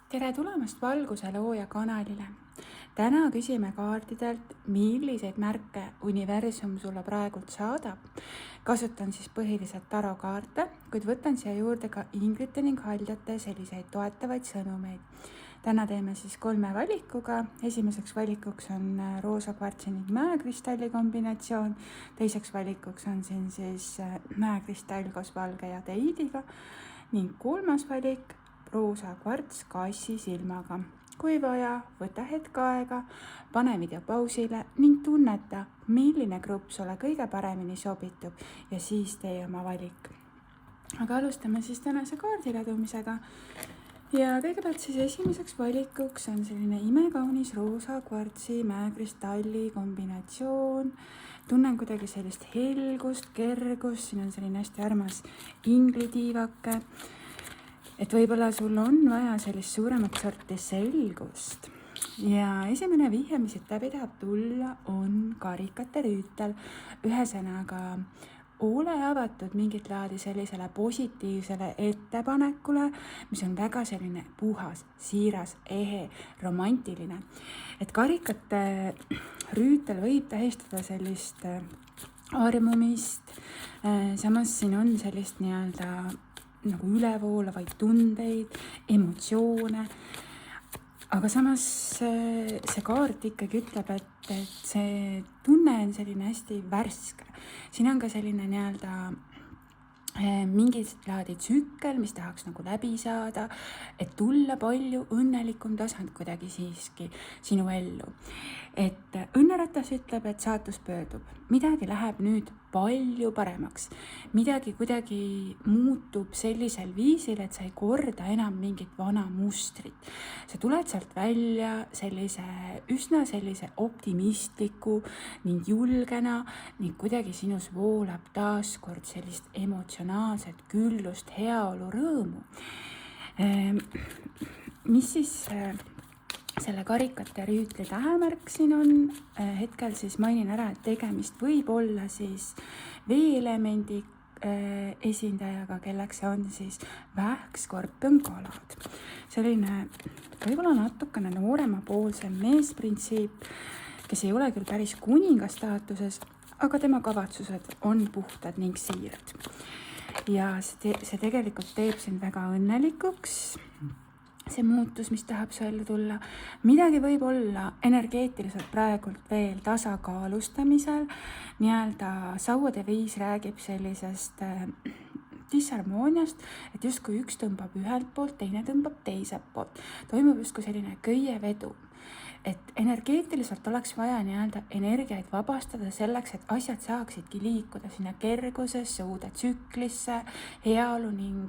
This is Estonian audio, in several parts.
Tere tulemast Valguse looja kanalile. Täna küsime kaartidelt, milliseid märke universum sulle praegult saadab. Kasutan siis põhiliselt tarokaarte, kuid võtan siia juurde ka inglite ning haljate selliseid toetavaid sõnumeid. Täna teeme siis 3 valikuga. Esimeseks valikuks on roosa kvartsi ning mäekristalli kombinatsioon. Teiseks valikuks on siin siis mäekristall koos valge ja teidiga. Ning kolmas valik roosa kvarts kassi silmaga. Kui vaja, võta hetk aega, pane video pausile ning tunneta, milline grupp sulle kõige paremini sobitub ja siis tee oma valik. Aga alustame siis tänase kaardiladumisega. Ja kõigepealt siis esimeseks valikuks on selline imekaunis roosa kvartsi mäekristalli kombinatsioon. Tunnen kuidagi sellist helgust, kergust, siin on selline hästi armas inglitiivake. Et võib-olla sul on vaja sellist suuremat sorti selgust. Ja esimene vihje, mis siit läbi tahab tulla, on karikate rüütel. Ühesõnaga, ole avatud mingit laadi sellisele positiivsele ettepanekule, mis on väga selline puhas, siiras, ehe, romantiline. Et karikate rüütel võib tähistada sellist armumist, samas siin on sellist nagu ülevoolavaid tundeid, emotsioone, aga samas see kaart ikkagi ütleb, et see tunne on selline hästi värske. Siin on ka selline mingit laadi tsükkel, mis tahaks nagu läbi saada, et tulla palju õnnelikum tasand kuidagi siiski sinu ellu. Et õnneratas ütleb, et saatus pöördub. Midagi läheb nüüd palju paremaks. Midagi kuidagi muutub sellisel viisil, et sa ei korda enam mingit vana mustrit. Sa tuled sealt välja üsna sellise optimistliku ning julgena ning kuidagi sinus voolab taaskord sellist emotsionaalset küllust, heaolu, rõõmu. Mis siis selle karikate rüütli tähemärk siin on? Hetkel siis mainin ära, et tegemist võib olla siis veeelemendi esindajaga, kelleks on siis vähk, skorpion, kalad. Selline võib-olla natukene nooremapoolse meesprintsiip, kes ei ole küll päris kuninga staatuses, aga tema kavatsused on puhtad ning siirad. Ja see tegelikult teeb sind väga õnnelikuks. See muutus, mis tahab su ellu tulla. Midagi võib olla energeetiliselt praegult veel tasakaalustamisel. Sauade viis räägib sellisest disharmooniast, et justkui üks tõmbab ühelt poolt, teine tõmbab teiselt poolt. Toimub justkui selline köievedu. Et energeetiliselt oleks vaja energiaid vabastada selleks, et asjad saaksidki liikuda sinna kergusesse, uude tsüklisse, heaolu ning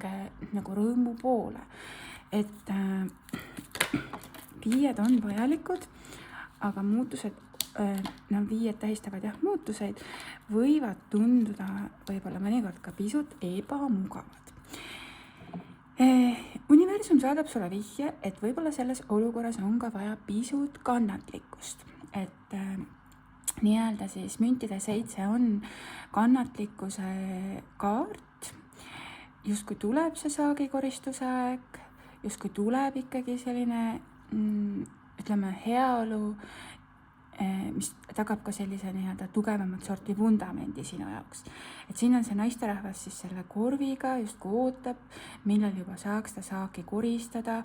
nagu rõõmu poole. Et viied on vajalikud, aga muutused, viied tähistavad muutuseid, võivad tunduda võib-olla mõnikord ka pisut ebamugavad. Universum saadab sulle vihje, et võib-olla selles olukorras on ka vaja pisut kannatlikkust. Et siis müntide 7 on kannatlikkuse kaart, justkui tuleb see saagikoristuse aeg, justkui tuleb ikkagi selline, heaolu, mis tagab ka sellise tugevamat sorti vundamendi sinu jaoks. Et siin on see naisterahvas siis selle korviga justkui ootab, millal juba saaks ta saaki koristada,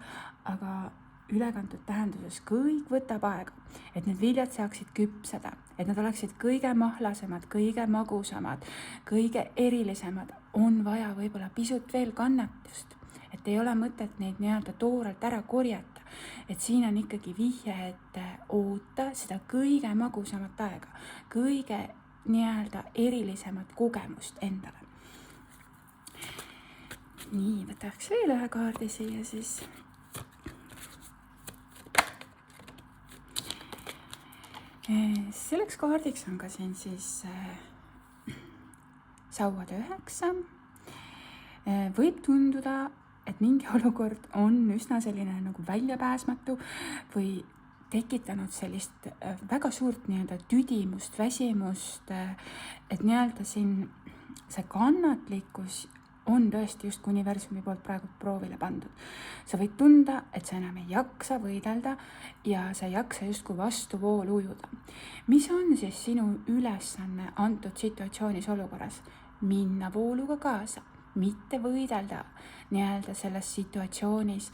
aga ülekantud tähenduses kõik võtab aega, et need viljad saaksid küpseda, et nad oleksid kõige mahlasemad, kõige magusamad, kõige erilisemad, on vaja võib-olla pisut veel kannatust. Et ei ole mõtet neid toorelt ära korjata. Et siin on ikkagi vihje, et oota seda kõige magusamat aega, kõige erilisemat kogemust endale. Nii, võtaks veel ühe kaardi siia siis. Selleks kaardiks on ka siin siis sauade 9. Võib tunduda, et mingi olukord on üsna selline nagu väljapääsmatu või tekitanud sellist väga suurt tüdimust, väsimust, et siin see kannatlikkus on tõesti just universumi poolt praegu proovile pandud. Sa võid tunda, et sa enam ei jaksa võidelda ja sa ei jaksa justkui vastuvoolu ujuda. Mis on siis sinu ülesanne antud situatsioonis olukorras? Minna vooluga kaasa, mitte võidelda nii-öelda selles situatsioonis,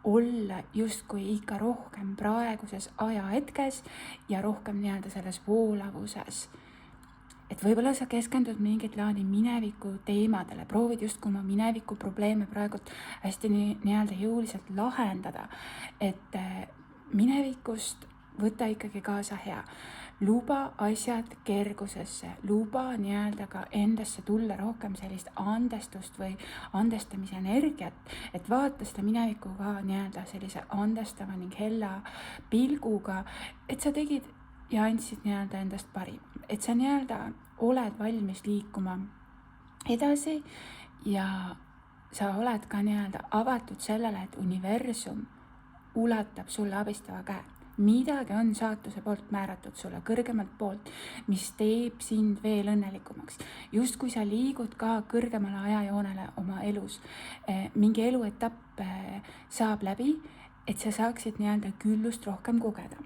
olla justkui ikka rohkem praeguses ajahetkes ja rohkem nii-öelda selles voolavuses. Et võib-olla sa keskendud mingit laadi mineviku teemadele, proovid justkui oma mineviku probleeme praegult hästi nii-öelda jõuliselt lahendada, et minevikust võta ikkagi kaasa hea. Luba asjad kergusesse, luba nii-öelda ka endasse tulla rohkem sellist andestust või andestamise energiat, et vaata seda minevikku ka nii-öelda sellise andestava ning hella pilguga, et sa tegid ja andsid nii-öelda endast parim, et sa nii-öelda oled valmis liikuma edasi ja sa oled ka nii-öelda avatud sellele, et universum ulatab sulle abistava käe. Midagi on saatuse poolt määratud sulle kõrgemalt poolt, mis teeb sind veel õnnelikumaks. Just kui sa liigud ka kõrgemale ajajoonele oma elus, mingi eluetapp saab läbi, et sa saaksid nii-öelda küllust rohkem kogeda.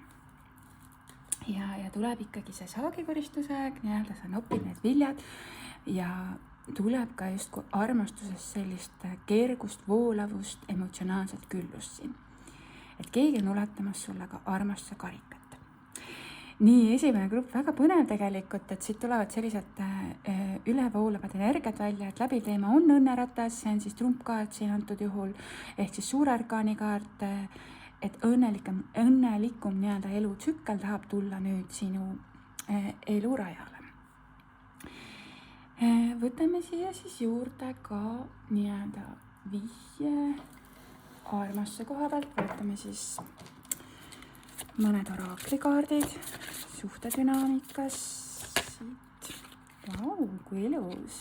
Ja tuleb ikkagi see saagikoristus aeg, nii-öelda sa nopid need viljad ja tuleb ka justkui armastuses sellist kergust, voolavust, emotsionaalset küllust siin. Et keegi on ulatamas sulle ka armastuse karikat. Nii, esimene grupp, väga põnev tegelikult, et siit tulevad sellised ülevoolavad energiat välja, et läbi teema on õnneratas, see on siis trumpkaart siin antud juhul, ehk siis suure arkaani kaart, et õnnelikum nii-öelda elutsükkel tahab tulla nüüd sinu elurajale. Võtame siia siis juurde ka nii-öelda vihje armastuse koha pealt, võtame siis mõned oraklikaardid suhtedünaamikas siit. Vau, kui ilus.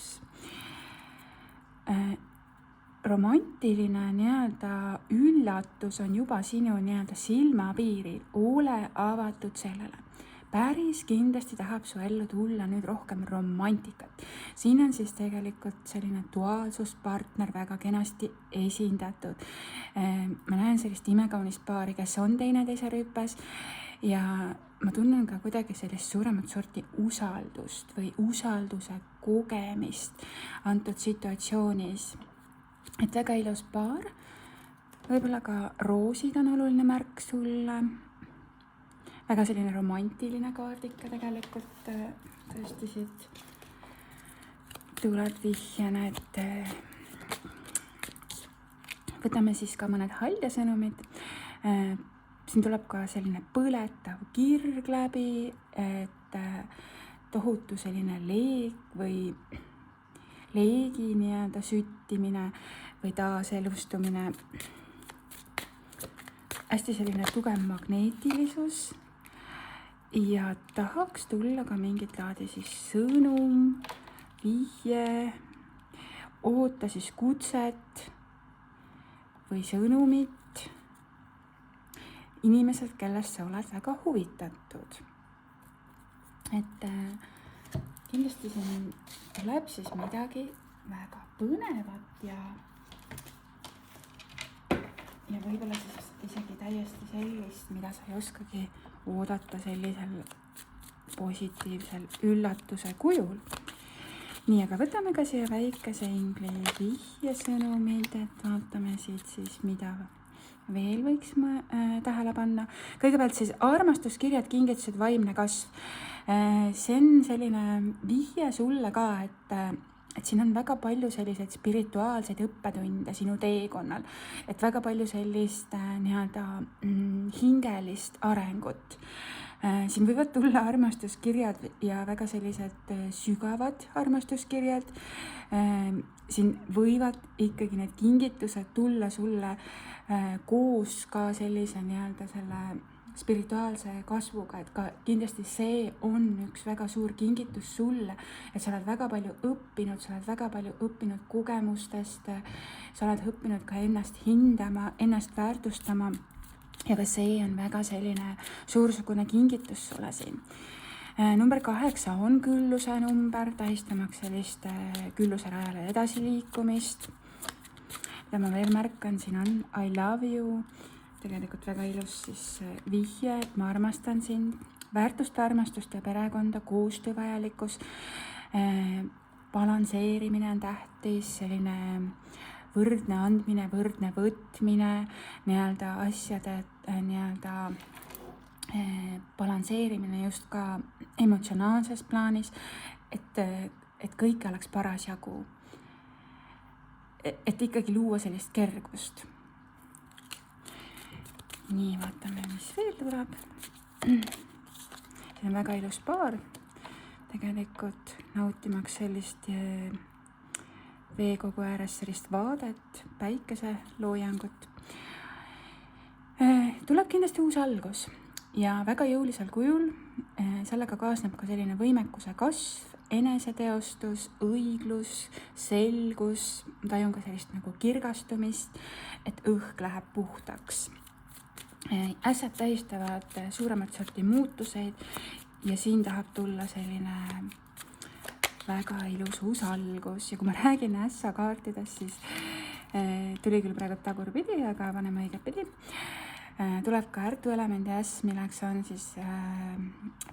Romantiline nii-öelda üllatus on juba sinu nii-öelda silmapiiril, ole avatud sellele. Päris kindlasti tahab su ellu tulla nüüd rohkem romantikat. Siin on siis tegelikult selline duaalsuspartner väga kenasti esindatud. Ma näen sellist imekaunist paari, kes on teineteise rüppes ja ma tunnen ka kuidagi sellist suuremat sorti usaldust või usalduse kogemist antud situatsioonis. Et väga ilus paar, võib-olla ka roosid on oluline märk sulle. Väga selline romantiline kaardika tegelikult tõesti siit tuleb vihjena, et võtame siis ka mõned haljasõnumid. Siin tuleb ka selline põletav kirg läbi, et tohutu selline leek või leegi nii-öelda süttimine või taaselustumine. Hästi selline tugev magneetilisus. Ja tahaks tulla ka mingit laadi siis sõnum, vihje, oota siis kutset või sõnumit inimeselt, kellest sa oled väga huvitatud. Et kindlasti siin tuleb siis midagi väga põnevat ja võib-olla siis isegi täiesti sellist, mida sa ei oskagi oodata sellisel positiivsel üllatuse kujul. Nii, aga võtame ka siia väikese ingli vihjesõnumid, et vaatame siit siis, mida veel võiks tähele panna. Kõigepealt siis armastuskirjad, kingitused, vaimne kasv. See on selline vihje sulle ka, et siin on väga palju selliseid spirituaalseid õppetunde sinu teekonnal, et väga palju sellist nii-öelda hingelist arengut. Siin võivad tulla armastuskirjad ja väga sellised sügavad armastuskirjad. Siin võivad ikkagi need kingitused tulla sulle koos ka sellise nii-öelda selle spirituaalse kasvuga, et ka kindlasti see on üks väga suur kingitus sulle, et sa oled väga palju õppinud, sa oled väga palju õppinud kogemustest, sa oled õppinud ka ennast hindama, ennast väärtustama ja ka see on väga selline suursugune kingitus sulle siin. Number 8 on külluse number, tähistamaks sellist külluse rajale edasiliikumist. Mida ma veel märkan, siin on I love you, tegelikult väga ilus siis vihje, et ma armastan sind, väärtust, armastust ja perekonda, koostöö vajalikkus, balansseerimine on tähtis, selline võrdne andmine, võrdne võtmine, nii-öelda asjade nii-öelda balansseerimine just ka emotsionaalses plaanis, et kõik oleks parasjagu. Et ikkagi luua sellist kergust. Nii, vaatame, mis veel tuleb. See on väga ilus paar. Tegelikult nautimaks sellist veekogu ääres sellist vaadet, päikese loojangut. Tuleb kindlasti uus algus ja väga jõulisel kujul. Sellega kaasneb ka selline võimekuse kasv, eneseteostus, õiglus, selgus, tajun ka sellist nagu kirgastumist, et õhk läheb puhtaks. Ässad tähistavad suuremat sorti muutuseid ja siin tahab tulla selline väga ilus uus algus. Ja kui ma räägin ässa kaartidest, siis tuli küll praegu tagurpidi, aga paneme õiget pidi. Tuleb ka ärtuelemendi äss, milleks on siis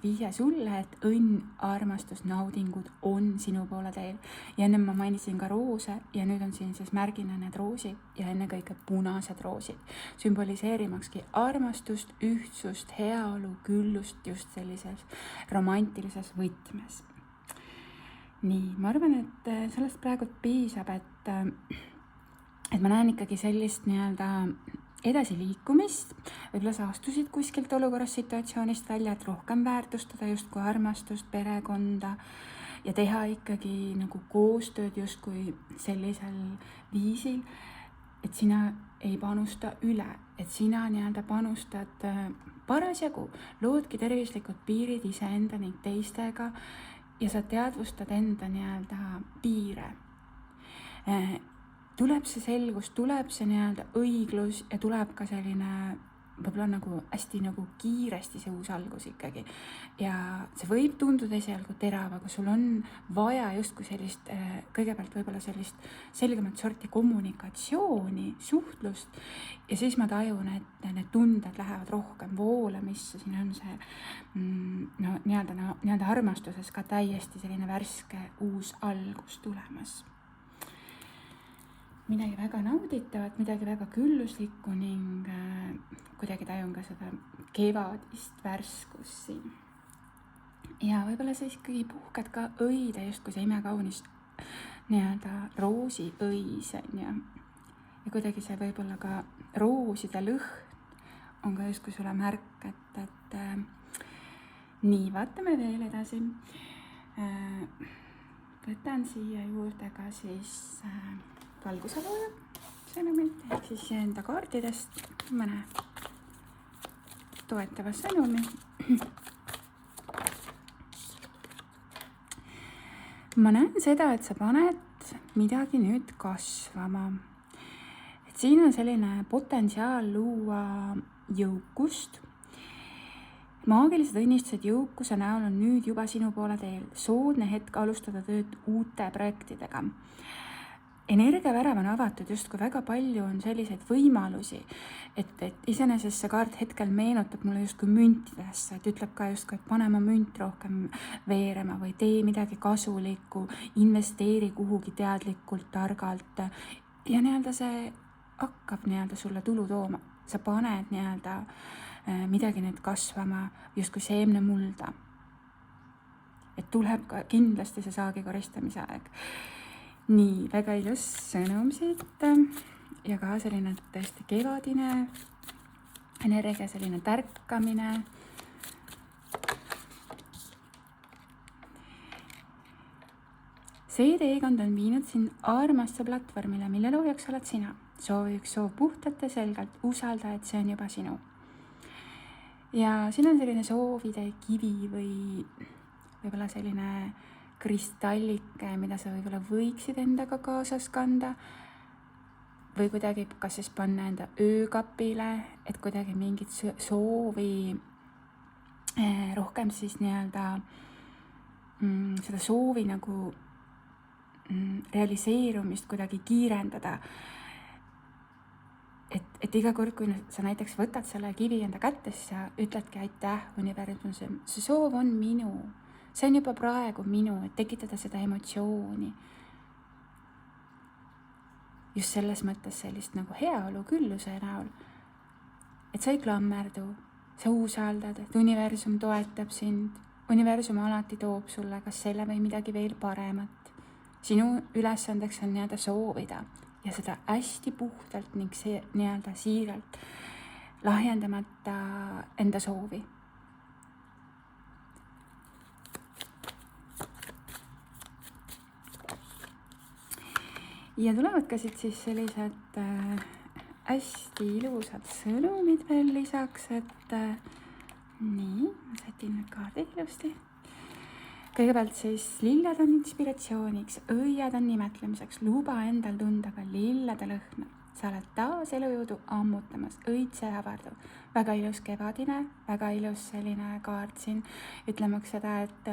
vihje sulle, et õnn, armastus, naudingud on sinu poole teel. Ja enne ma mainisin ka roose ja nüüd on siin siis märgina need roosid ja ennekõike punased roosid. Sümboliseerimakski armastust, ühtsust, heaolu, küllust just sellises romantilises võtmes. Nii, ma arvan, et sellest praegu piisab, et ma näen ikkagi sellist nii-öelda edasiliikumist, võib-olla sa astusid kuskilt olukorrast situatsioonist välja, et rohkem väärtustada justkui armastust, perekonda ja teha ikkagi nagu koostööd justkui sellisel viisil, et sina ei panusta üle, et sina nii-öelda panustad parasjagu, loodki tervislikud piirid iseenda ning teistega ja sa teadvustad enda nii-öelda piire. Tuleb see selgus, tuleb see nii-öelda õiglus ja tuleb ka selline võib-olla nagu hästi nagu kiiresti see uus algus ikkagi. Ja see võib tunduda esialgu terav, aga sul on vaja justkui sellist, kõigepealt võib-olla sellist selgemat sorti kommunikatsiooni, suhtlust ja siis ma tajun, et need tunded lähevad rohkem voolamisse, siin on see nii-öelda armastuses ka täiesti selline värske uus algus tulemas. Midagi väga nauditavat, midagi väga külluslikku ning kuidagi tajun ka seda kevadist värskust siin. Ja võib-olla sa ikkagi puhkad ka õide justkui see imekaunis nii-öelda roosiõis ja kuidagi see võib-olla ka rooside lõhn on ka justkui sulle märk, et nii, vaatame veel edasi. Võtan siia juurde ka siis valgusalooja sõnumit, ehk siis enda kaartidest mõne toetava sõnumi. Ma näen seda, et sa paned midagi nüüd kasvama. Et siin on selline potentsiaal luua jõukust. Maagilised õnnistused jõukuse näol on nüüd juba sinu poole teel. Soodne hetk alustada tööd uute projektidega. Energiavärav on avatud justkui väga palju on selliseid võimalusi, et iseenesest see kaart hetkel meenutab mulle justkui müntidesse, et ütleb ka justkui, et pane oma münt rohkem veerema või tee midagi kasulikku, investeeri kuhugi teadlikult, targalt ja nii-öelda see hakkab nii-öelda sulle tulu tooma. Sa paned nii-öelda midagi nüüd kasvama justkui seemne mulda. Et tuleb ka kindlasti see saagi koristamise aeg. Nii, väga ilus sõnum siit ja ka selline tõesti kevadine energia, selline tärkamine. See teekond on viinud sind armasse platvormile, mille loojaks oled sina. Soovi üks soov puhtalt ja selgelt, usalda, et see on juba sinu. Ja siin on selline soovide kivi või võib-olla selline kristallike, mida sa võib-olla võiksid endaga kaasas kanda või kuidagi kas siis panna enda öökapile, et kuidagi mingit soovi rohkem siis nii-öelda seda soovi nagu realiseerumist kuidagi kiirendada. Et iga kord, kui sa näiteks võtad selle kivi enda kätte, siis sa ütledki aitäh universum, see soov on minu, see on juba praegu minu, et tekitada seda emotsiooni. Just selles mõttes sellist nagu heaolu külluse näol, et sa ei klammerdu, sa usaldad, et universum toetab sind, universum alati toob sulle kas selle või midagi veel paremat. Sinu ülesandeks on nii-öelda soovida ja seda hästi puhtalt ning see nii-öelda siiralt, lahjendamata enda soovi. Ja tulevad ka siit siis sellised hästi ilusad sõnumid veel lisaks, et nii, ma sätin need kaardid ilusti. Kõigepealt siis lilled on inspiratsiooniks, õied on nimetlemiseks, luba endal tunda ka lillede lõhna. Sa oled taas elujõudu ammutamas, õitse avardu. Väga ilus kevadine, väga ilus selline kaart siin, ütlemaks seda, et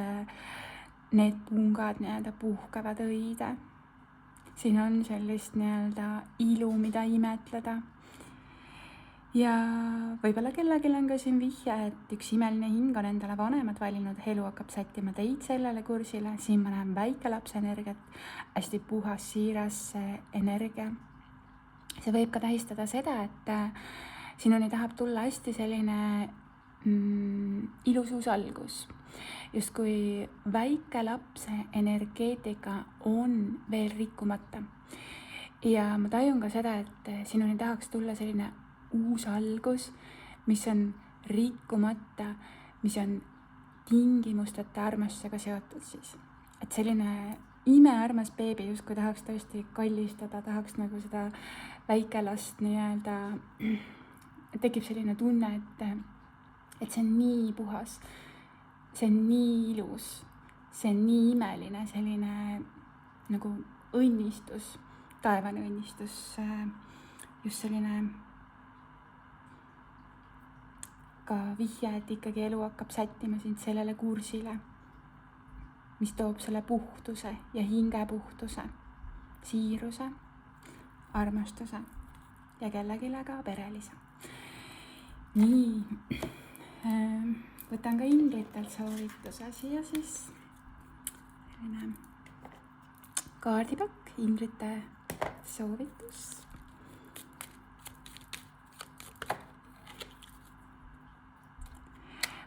need pungad nii-öelda puhkavad õide. Siin on sellist nii-öelda ilu, mida imetleda. Ja võib-olla kellelgi on ka siin vihje, et üks imeline hing on endale vanemad valinud, elu hakkab sättima teid sellele kursile. Siin ma näen väikelapse energiat, hästi puhas, siiras energia. See võib ka tähistada seda, et sinuni tahab tulla hästi selline ilus uus algus. Just kui väikelapse energeetika on veel rikkumata. Ja ma tajun ka seda, et sinuni tahaks tulla selline uus algus, mis on rikkumata, mis on tingimusteta armastusega seotud siis. Et selline imearmas beebi, just kui tahaks tõesti kallistada, tahaks nagu seda väikelast nii-öelda, tekib selline tunne, et see on nii puhas, see on nii ilus, see on nii imeline, selline nagu õnnistus, taevane õnnistus, just selline ka vihje, et ikkagi elu hakkab sättima sind sellele kursile, mis toob selle puhtuse ja hingepuhtuse, siiruse, armastuse ja kellegile ka perelise. Nii, võtan ka ingritelt soovituse siia siis. Kaardipakk, ingrite soovitus.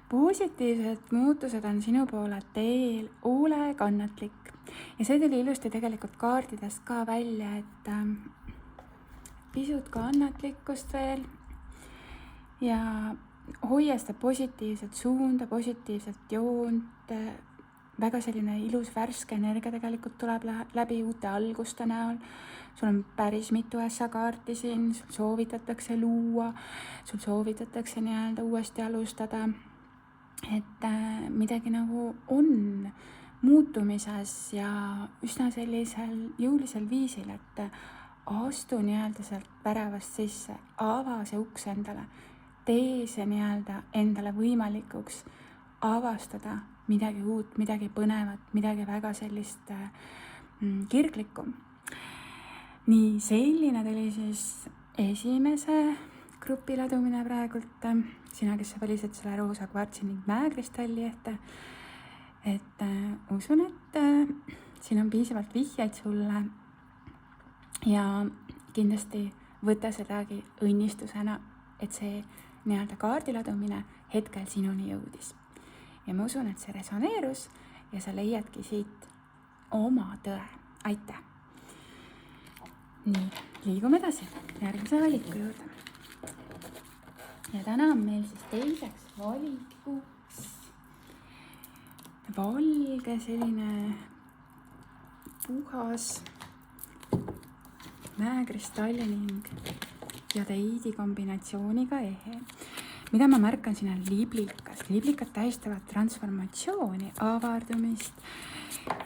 Positiivsed muutused on sinu poole teel, ole kannatlik. Ja see tuli ilusti tegelikult kaardidest ka välja, et pisut kannatlikkust veel ja hoia seda positiivset suunda, positiivset joont. Väga selline ilus värske energia tegelikult tuleb läbi uute alguste näol. Sul on päris mitu ässakaarti siin, sul soovitatakse luua, sul soovitatakse nii-öelda uuesti alustada. Et midagi nagu on muutumises ja üsna sellisel jõulisel viisil, et astu nii-öelda sealt väravast sisse, ava see uks endale, tee see nii-öelda endale võimalikuks avastada midagi uut, midagi põnevat, midagi väga sellist kirglikku. Nii, selline tuli siis esimese grupi ladumine praegult. Sina, kes sa valisid selle roosa kvartsi ning mäekristalli ette. Et usun, et siin on piisavalt vihjeid sulle ja kindlasti võta sedagi õnnistusena, et see nii-öelda kaardiladumine hetkel sinuni jõudis. Ja ma usun, et see resoneerus ja sa leiadki siit oma tõe. Aitäh! Nii, liigume edasi järgmise valiku juurde. Ja täna on meil siis teiseks valikuks valge selline puhas mäekristalli ning jadeidi kombinatsiooniga ehe. Mida ma märkan siin on liblikas. Liblikad tähistavad transformatsiooni, avardumist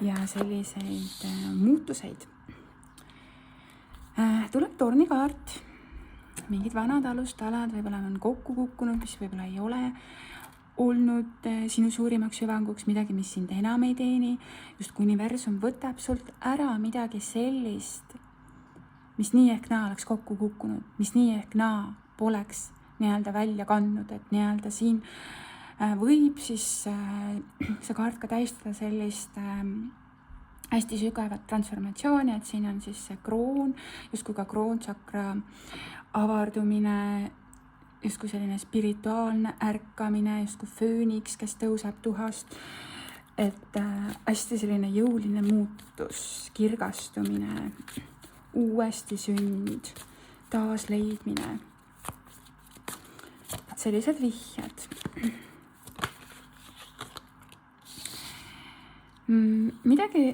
ja selliseid muutuseid. Tuleb tornikaart. Mingid vanad alustalad võib-olla on kokku kukkunud, mis võib-olla ei ole olnud sinu suurimaks hüvanguks, midagi, mis sind enam ei teeni, justkui universum võtab sult ära midagi sellist, mis nii ehk naa oleks kokku kukkunud, mis nii ehk naa poleks nii-öelda välja kandnud, et nii-öelda siin võib siis see kaart ka tähistada sellist hästi sügavat transformatsiooni, et siin on siis see kroon, justkui ka kroontsakra avardumine, justkui selline spirituaalne ärkamine, justkui fööniks, kes tõuseb tuhast, et hästi selline jõuline muutus, kirgastumine, uuesti sünd, taasleidmine. Sellised vihjed. Midagi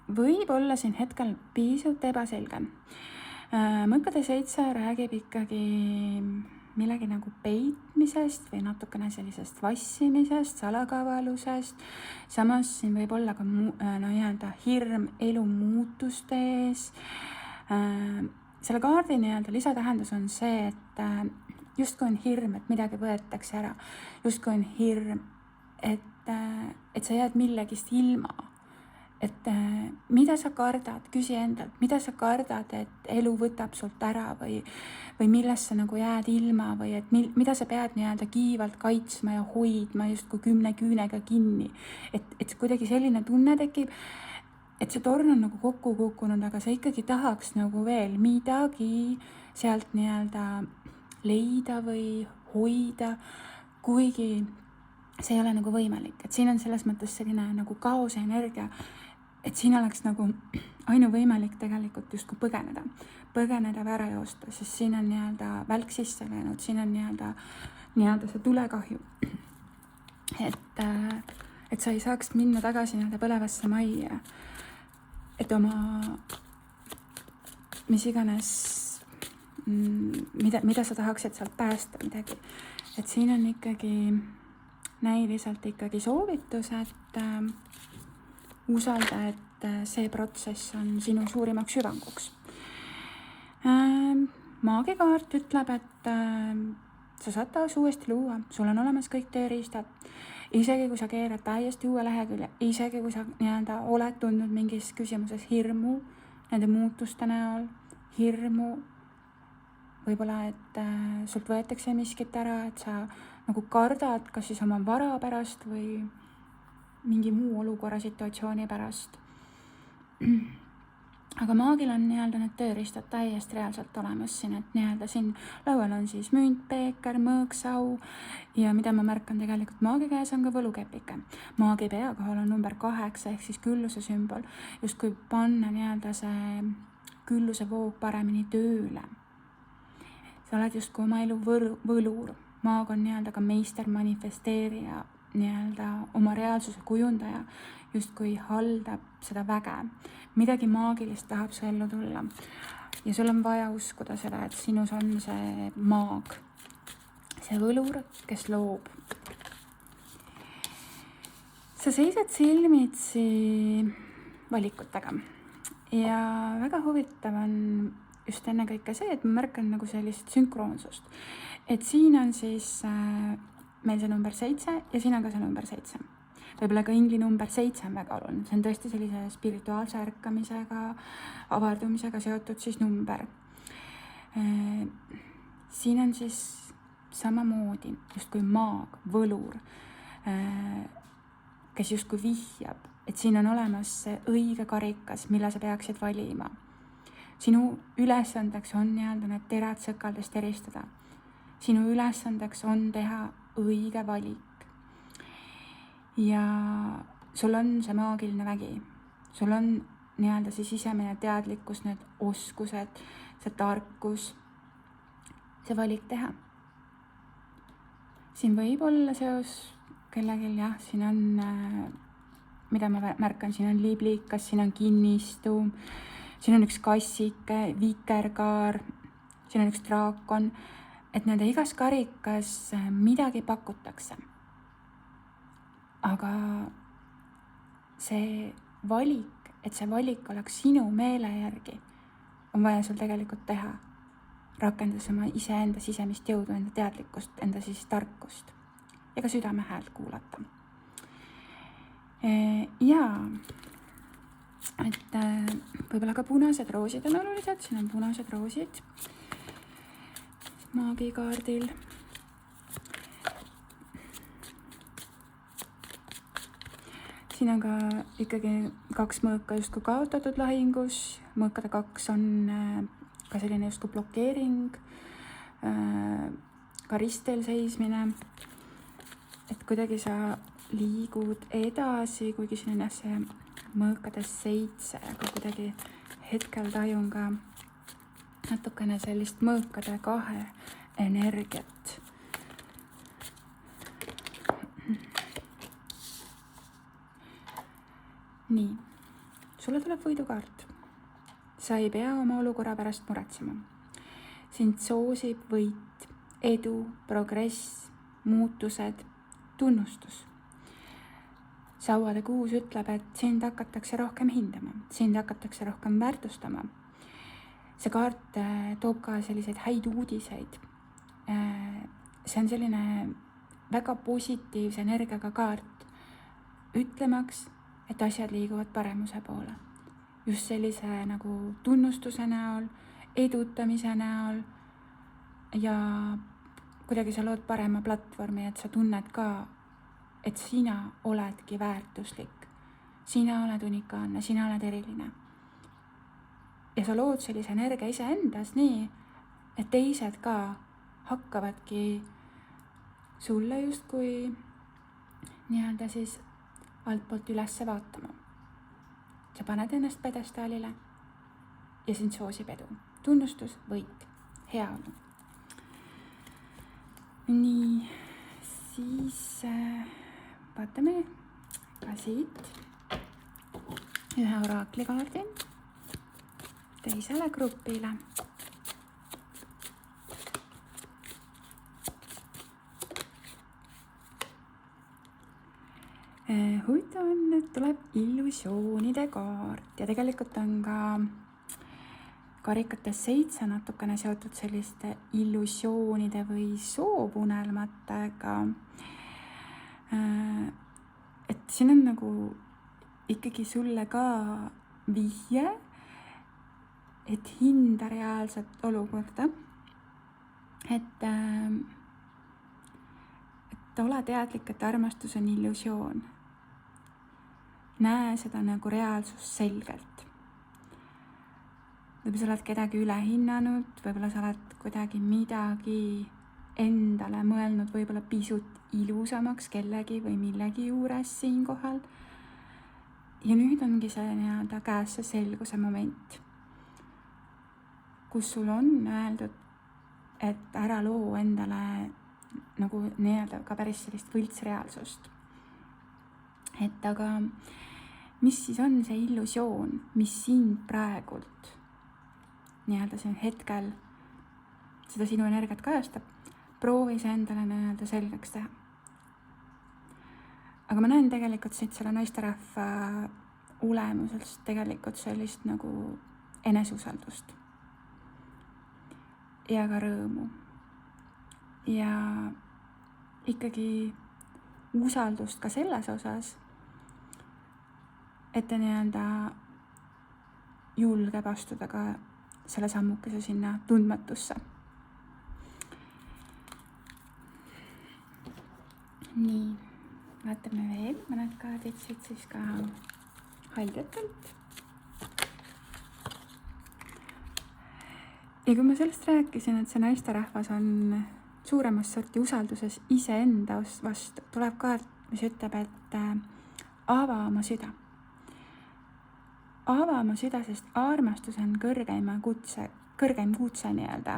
võib olla siin hetkel pisut ebaselge. Mõkkade 7 räägib ikkagi millegi nagu peitmisest või natukene sellisest vassimisest, salakavalusest. Samas siin võib olla ka nii-öelda hirm elu muutuste ees. Selle kaardi nii-öelda lisatähendus on see, et justkui on hirm, et midagi võetakse ära. Justkui on hirm, et sa jääd millegist ilma. Et mida sa kardad, küsi endalt, mida sa kardad, et elu võtab sult ära või millest sa nagu jääd ilma või et mida sa pead nii-öelda kiivalt kaitsma ja hoidma justkui 10 küünega kinni. Et kuidagi selline tunne tekib, et see torn on nagu kokku kukkunud, aga sa ikkagi tahaks nagu veel midagi sealt nii-öelda leida või hoida, kuigi see ei ole nagu võimalik. Et siin on selles mõttes selline nagu kaose energia, et siin oleks nagu ainuvõimalik tegelikult justkui põgeneda või ära joosta, sest siin on nii-öelda välk sisse läinud, siin on nii-öelda see tulekahju. Et sa ei saaks minna tagasi nii-öelda põlevasse majja, et oma mis iganes mida sa tahaksid sealt päästa midagi. Et siin on ikkagi näiliselt ikkagi soovitus, et usalda, et see protsess on sinu suurimaks hüvanguks. Maagikaart ütleb, et sa saad taas uuesti luua, sul on olemas kõik tööriistad. Isegi kui sa keerad täiesti uue lehekülje, isegi kui sa nii-öelda oled tundnud mingis küsimuses hirmu nende muutuste näol, hirmu võib-olla, et sult võetakse miskit ära, et sa nagu kardad kas siis oma vara pärast või mingi muu olukorra situatsiooni pärast. Aga maagil on nii-öelda need tööriistad täiesti reaalselt olemas siin, et nii-öelda siin laual on siis münt, peeker, mõõksau ja mida ma märkan tegelikult maagi käes on ka võlukepike. Maagi pea kohal on number 8 ehk siis külluse sümbol, justkui panna nii-öelda see külluse voog paremini tööle. Sa oled justkui oma elu võlur. Maag on nii-öelda ka meister manifesteerija, nii-öelda oma reaalsuse kujundaja, justkui haldab seda väge. Midagi maagilist tahab su ellu tulla. Ja sul on vaja uskuda seda, et sinus on see maag, see võlur, kes loob. Sa seisad silmitsi valikutega ja väga huvitav on just enne kõike see, et ma märkan nagu sellist sünkroonsust. Et siin on siis meil see number 7 ja siin on ka see number 7. Võib-olla ka ingli number 7 on väga oluline. See on tõesti sellise spirituaalse ärkamisega, avardumisega seotud siis number. Siin on siis samamoodi justkui maag, võlur, kes justkui vihjab, et siin on olemas see õige karikas, mille sa peaksid valima. Sinu ülesandeks on nii-öelda need terad sõkaldest eristada. Sinu ülesandeks on teha õige valik. Ja sul on see maagiline vägi. Sul on nii-öelda see sisemine teadlikkus, need oskused, see tarkus, see valik teha. Siin võib olla seos kellelgi, jah, siin on, mida ma märkan, siin on liblikas, siin on kinnistu, siin on üks kassike, vikerkaar, siin on üks draakon, et nende igas karikas midagi pakutakse. Aga see valik, et see valik oleks sinu meele järgi, on vaja sul tegelikult teha. Rakendades oma iseenda sisemist jõudu, enda teadlikkust, enda siis tarkust. ja ka südame häält kuulata. Ja et võib-olla ka punased roosid on olulised, siin on punased roosid maagikaardil. Siin on ka ikkagi 2 mõõka justkui kaotatud lahingus, mõõkade 2 on ka selline justkui blokeering, ka ristel seismine, et kuidagi sa liigud edasi, kuigi siin on see mõõkade 7, aga kuidagi hetkel tajun ka natukene sellist mõõkade 2 energiat. Nii, sulle tuleb võidukaart. Sa ei pea oma olukorra pärast muretsema. Sind soosib võit, edu, progress, muutused, tunnustus. Sauade kuus ütleb, et sind hakatakse rohkem hindama, sind hakatakse rohkem väärtustama. See kaart toob ka selliseid häid uudiseid. See on selline väga positiivse energiaga kaart, ütlemaks, et asjad liiguvad paremuse poole. Just sellise nagu tunnustuse näol, edutamise näol ja kuidagi sa lood parema platvormi, et sa tunned ka, et sina oledki väärtuslik. Sina oled unikaalne, sina oled eriline. Ja sa lood sellise energia iseendas nii, et teised ka hakkavadki sulle justkui nii-öelda siis altpoolt ülesse vaatama. Sa paned ennast pedestaalile ja sind soosib edu. Tunnustus, võit, heaolu. Nii, siis vaatame ka siit ühe oraaklikaardi teisele grupile. Huvitav on, et tuleb illusioonide kaart ja tegelikult on ka karikates 7 natukene seotud selliste illusioonide või soovunelmatega. Et siin on nagu ikkagi sulle ka vihje, et hinda reaalset olukorda, et ole teadlik, et armastus on illusioon. Näe seda nagu reaalsus selgelt. Võib-olla sa oled kedagi üle hinnanud, võib-olla sa oled kuidagi midagi endale mõelnud võib-olla pisut ilusamaks kellegi või millegi juures siinkohal. Ja nüüd ongi see nii-öelda käes see selguse moment, kus sul on öeldud, et ära loo endale nagu nii-öelda ka päris sellist võltsreaalsust. Et aga mis siis on see illusioon, mis sind praegult nii-öelda siin hetkel seda sinu energiat kajastab, proovi see endale nii-öelda selgeks teha. Aga ma näen tegelikult siit selle naisterahva olemusest tegelikult sellist nagu eneseusaldust ja ka rõõmu ja ikkagi usaldust ka selles osas, et ta nii-öelda julgeb astuda ka selle sammukese sinna tundmatusse. Nii, vaatame veel mõned kaardid siit siis ka haldjatelt. Ja kui ma sellest rääkisin, et see naisterahvas on suuremas sorti usalduses iseenda vastu, tuleb kaart, mis ütleb, et ava oma süda. Ava oma süda, sest armastus on kõrgeim kutse nii-öelda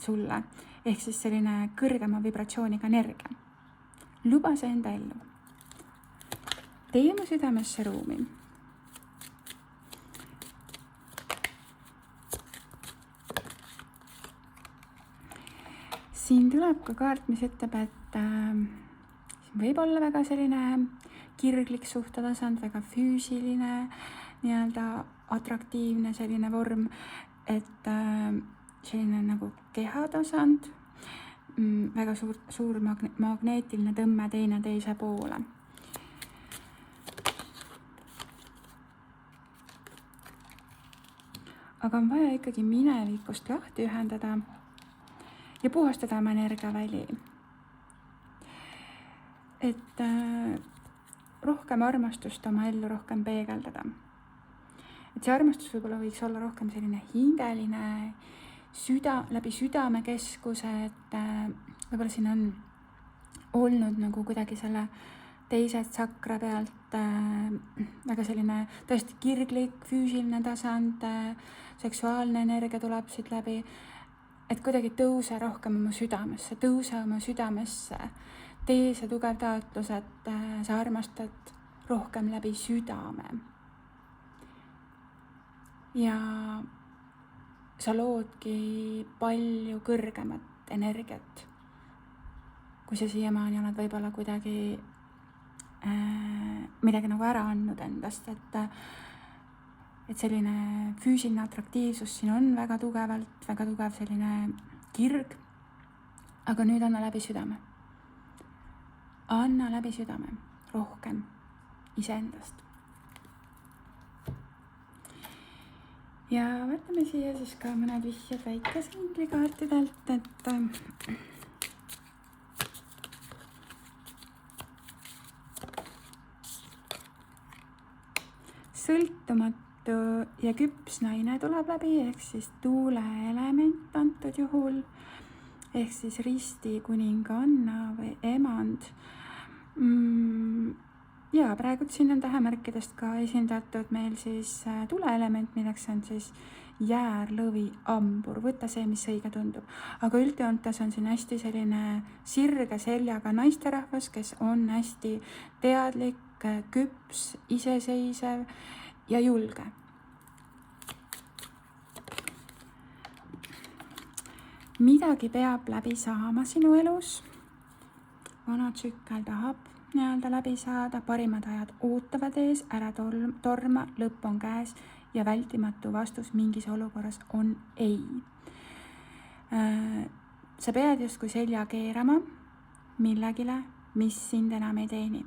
sulle, ehk siis selline kõrgema vibratsiooniga energia. Luba see enda ellu. Tee oma südamesse ruumi. Siin tuleb ka kaart, mis ütleb, et võib olla väga selline kirglik suhtetasand, väga füüsiline, nii-öelda atraktiivne selline vorm, et selline nagu kehatasand, väga suur magneetiline tõmme teineteise poole. Aga on vaja ikkagi minevikust lahti ühendada ja puhastada oma energiaväli. Et rohkem armastust oma ellu rohkem peegeldada. Et see armastus võib-olla võiks olla rohkem selline hingeline, läbi südamekeskuse, et võib-olla siin on olnud nagu kuidagi selle teise tsakra pealt väga selline tõesti kirglik, füüsiline tasand, seksuaalne energia tuleb siit läbi, et kuidagi tõuse rohkem oma südamesse, tee see tugev taotlus, et sa armastad rohkem läbi südame. Ja sa loodki palju kõrgemat energiat, kui sa siiamaani oled võib-olla kuidagi midagi nagu ära andnud endast, et selline füüsiline atraktiivsus siin on väga tugev selline kirg, aga nüüd anna läbi südame. Anna läbi südame rohkem iseendast. Ja võtame siia siis ka mõned vihjed väikese inglikaartidelt, et sõltumatu ja küps naine tuleb läbi, ehk siis tuuleelement antud juhul, ehk siis risti kuninganna või emand. Ja praegu siin on tähemärkidest ka esindatud meil siis tuleelement, milleks on siis jäär, lõvi, hambur, võta see, mis õige tundub. Aga üldjoontes on siin hästi selline sirge seljaga naisterahvas, kes on hästi teadlik, küps, iseseisev ja julge. Midagi peab läbi saama sinu elus. Vana tsükkel tahab läbi saada, parimad ajad ootavad ees, ära torma, lõpp on käes ja vältimatu vastus mingis olukorras on ei. Sa pead justkui selja keerama millegile, mis sind enam ei teeni.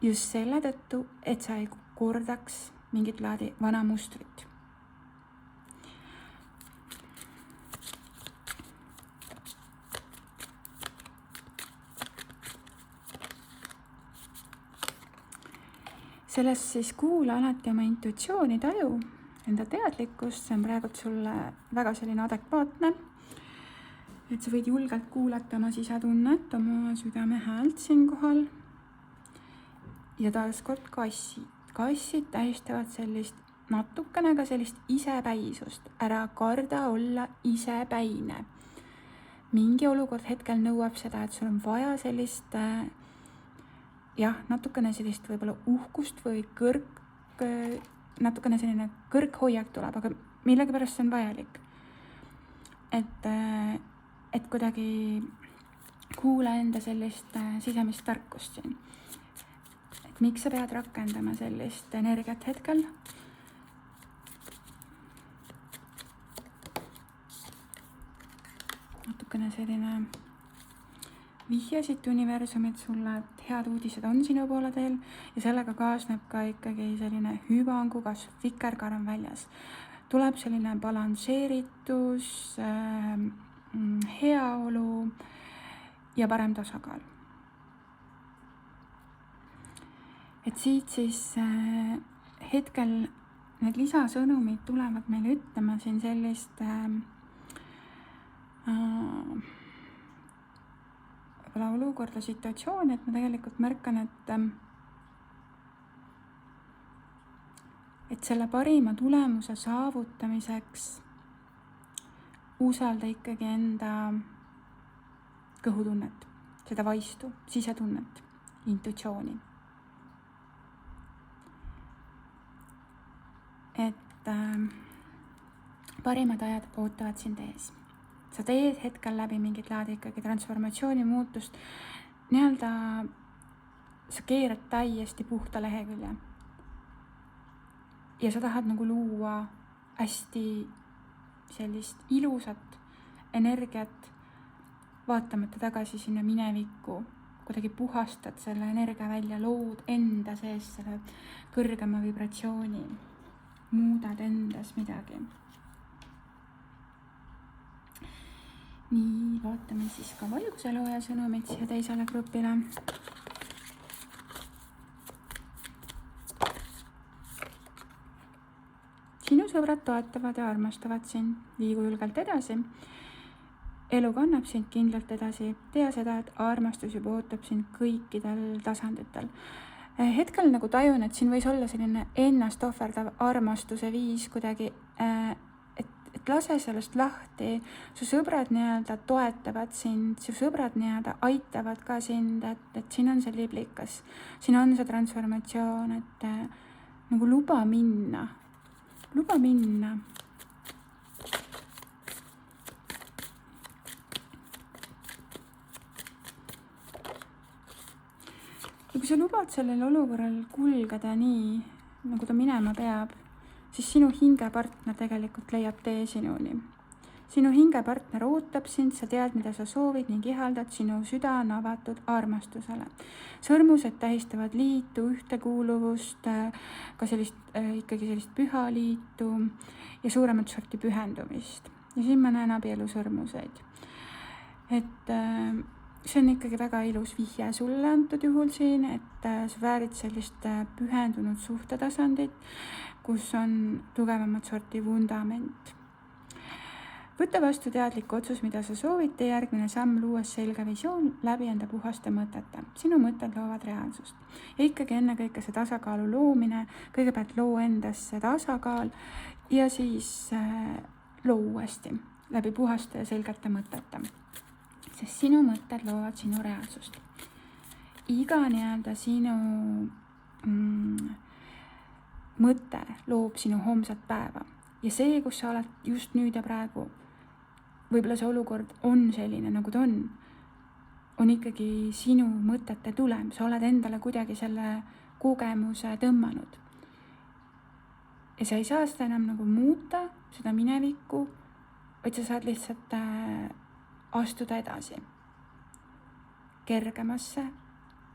Just selle tõttu, et sa ei kordaks mingit laadi vana mustrit. Sellest siis kuula alati oma intuitsiooni, taju, enda teadlikkust, see on praegu sulle väga selline adekvaatne, et sa võid julgelt kuulata oma sisetunnet, oma südame häält siinkohal. Ja taaskord kassid. Kassid tähistavad sellist natukene ka sellist isepäisust, ära karda olla isepäine. Mingi olukord hetkel nõuab seda, et sul on vaja sellist natukene sellist võib-olla uhkust või natukene selline kõrghoiak tuleb, aga millegipärast see on vajalik. Et kuidagi kuula enda sellist sisemist tarkust siin. Et miks sa pead rakendama sellist energiat hetkel? Natukene selline vihje siit universumit sulle, et head uudised on sinu poole teel ja sellega kaasneb ka ikkagi selline hüvangu kasv, vikerkaar on väljas. Tuleb selline balansseeritus, heaolu ja parem tasakaal. Et siit siis hetkel need lisasõnumid tulevad meile ütlema siin sellist olukorda, situatsiooni, et ma tegelikult märkan, et selle parima tulemuse saavutamiseks usalda ikkagi enda kõhutunnet, seda vaistu, sisetunnet, intuitsiooni. Et parimad ajad ootavad sind ees. Sa teed hetkel läbi mingit laadi ikkagi transformatsiooni muutust, sa keerad täiesti puhta lehekülje. Ja sa tahad nagu luua hästi sellist ilusat energiat vaatamata tagasi sinna minevikku, kuidagi puhastad selle energia välja, lood enda sees selle kõrgema vibratsiooni, muudad endas midagi. Nii, vaatame siis ka valguselooja sõnumit siia teisele grupile. Sinu sõbrad toetavad ja armastavad sind, liigu julgelt edasi. Elu kannab sind kindlalt edasi, tea seda, et armastus juba ootab sind kõikidel tasanditel. Hetkel nagu tajun, et siin võis olla selline ennast ohverdav armastuse viis kuidagi, et lase sellest lahti, su sõbrad nii-öelda toetavad sind, su sõbrad nii-öelda aitavad ka sind, et siin on see liblikas, siin on see transformatsioon, et nagu luba minna. Ja kui sa lubad sellel olukorral kulgeda nii, nagu ta minema peab, siis sinu hingepartner tegelikult leiab tee sinuni. Sinu hingepartner ootab sind, sa tead, mida sa soovid ning ihaldad, sinu süda on avatud armastusele. Sõrmused tähistavad liitu, ühtekuuluvust, ka ikkagi sellist püha liitu ja suuremat sorti pühendumist. Ja siin ma näen abielu sõrmuseid. Et see on ikkagi väga ilus vihje sulle antud juhul siin, et sa väärid sellist pühendunud suhtetasandit, kus on tugevamat sorti vundament. Võta vastu teadlik otsus, mida sa soovid, tee järgmine samm, luues selge visioon läbi enda puhaste mõtete. Sinu mõtted loovad reaalsust. Ja ikkagi enne kõike see tasakaalu loomine, kõigepealt loo endas see tasakaal ja siis loo uuesti läbi puhaste ja selgete mõtete. Sest sinu mõtted loovad sinu reaalsust. Iga nii-öelda sinu mõte loob sinu homsat päeva. Ja see, kus sa oled just nüüd ja praegu, võib-olla see olukord on selline, nagu ta on ikkagi sinu mõtete tulem. Sa oled endale kuidagi selle kogemuse tõmmanud. Ja sa ei saa seda enam nagu muuta, seda minevikku, vaid sa saad lihtsalt astuda edasi. Kergemasse,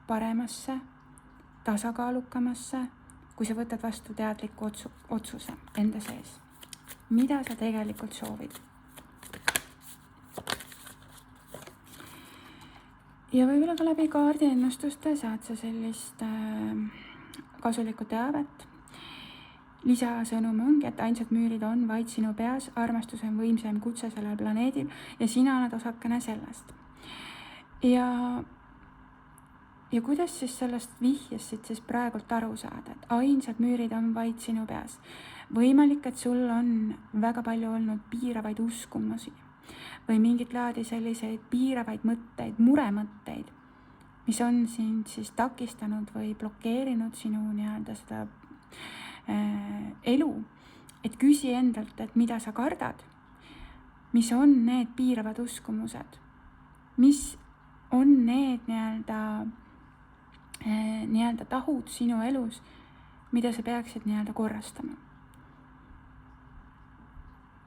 paremasse, tasakaalukamasse, kui sa võtad vastu teadliku otsuse enda sees. Mida sa tegelikult soovid? Ja võib-olla ka läbi kaardiennustuste saad sa sellist kasulikku teavet. Lisasõnum ongi, et ainsad müürid on vaid sinu peas, armastus on võimsam kutse sellel planeedil ja sina oled osakene sellest. Ja kuidas siis sellest vihjest siis praegult aru saada, et ainsad müürid on vaid sinu peas. Võimalik, et sul on väga palju olnud piiravaid uskumusi või mingit laadi selliseid piiravaid mõtteid, muremõtteid, mis on sind siis takistanud või blokeerinud sinu nii-öelda seda elu. Et küsi endalt, et mida sa kardad, mis on need piiravad uskumused, mis on need nii-öelda tahud sinu elus, mida sa peaksid nii-öelda korrastama.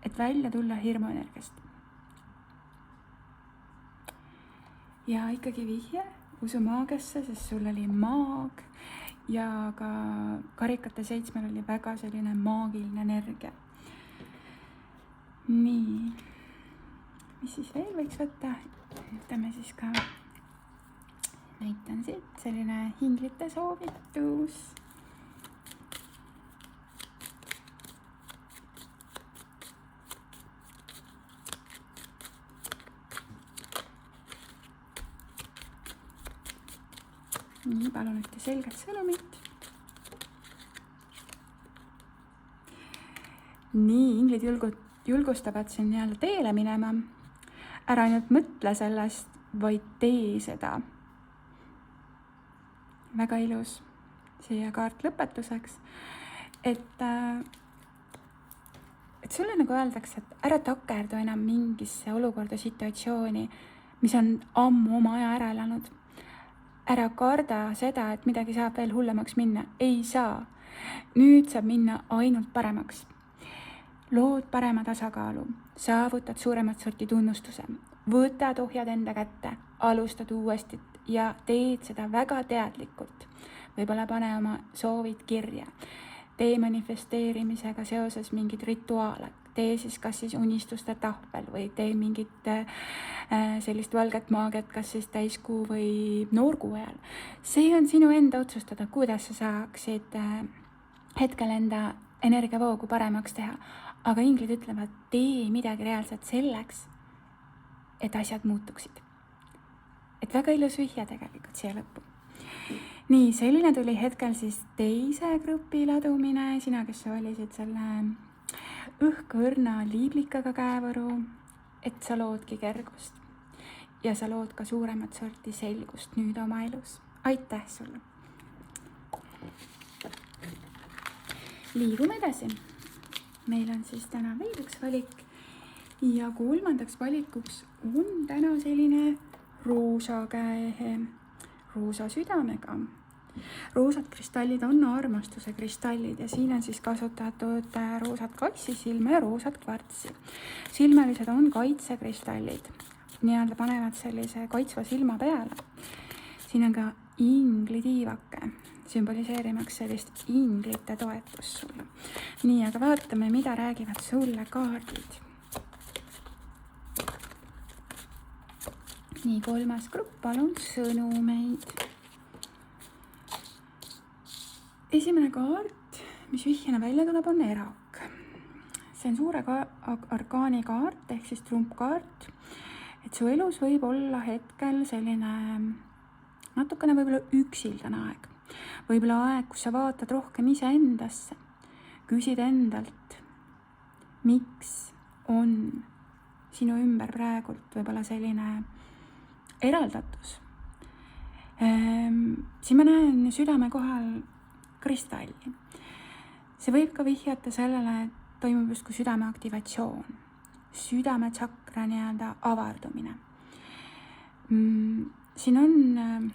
Et välja tulla hirmuenergiast. Ja ikkagi vihje, usu maagiasse, sest sul oli maag ja ka karikate 7 oli väga selline maagiline energia. Nii, mis siis veel võiks võtta? Võtame siis ka, näitan siit selline hinglite soovitus. Nii, palun ühte selget sõnumit. Nii, inglid julgustavad sind nii-öelda teele minema. Ära ainult mõtle sellest, vaid tee seda. Väga ilus siia kaart lõpetuseks. Et sulle nagu öeldakse, et ära takerdu enam mingisse olukorda situatsiooni, mis on ammu oma aja ära elanud. Ära karda seda, et midagi saab veel hullemaks minna. Ei saa. Nüüd saab minna ainult paremaks. Lood parema tasakaalu. Saavutad suuremat sorti tunnustuse. võtad ohjad enda kätte, alustad uuesti ja teed seda väga teadlikult. Võib-olla pane oma soovid kirja. Tee manifesteerimisega seoses mingid rituaale. Tee siis kas siis unistuste tahvel või tee mingit sellist valget maagiat, kas siis täiskuu või noorkuu ajal. See on sinu enda otsustada, kuidas sa saaksid hetkel enda energiavoogu paremaks teha. Aga inglid ütlevad, tee midagi reaalselt selleks, et asjad muutuksid. Et väga ilus vihje tegelikult siia lõppu. Nii, selline tuli hetkel siis teise grupi ladumine, sina, kes sa valisid selle õhkõrna liiblikaga käevõru, et sa loodki kergust ja sa lood ka suuremat sorti selgust nüüd oma elus. Aitäh sulle! Liigume edasi. Meil on siis täna veel üks valik ja kolmandaks valikuks on täna selline roosa käehe, roosa südamega. Roosad kristallid on armastuse kristallid ja siin on siis kasutatud roosat kassisilma ja roosat kvartsi. Silmelised on kaitsekristallid, nii-öelda panevad sellise kaitsva silma peale. Siin on ka inglitiivake, sümboliseerimaks sellist inglite toetust sulle. Nii, aga vaatame, mida räägivad sulle kaardid. Nii, kolmas grupp, palun sõnumeid. Esimene kaart, mis vihjena välja tuleb, on erak. See on suure arkaani kaart, ehk siis trumpkaart. Et su elus võib olla hetkel selline natukene võib-olla üksildane aeg. Võib-olla aeg, kus sa vaatad rohkem ise endasse. Küsid endalt, miks on sinu ümber praegult võib-olla selline eraldatus. Siin ma näen südame kohal kristalli. See võib ka vihjata sellele, et toimub justkui südame aktivatsioon, südame tsakra nii-öelda avardumine. Siin on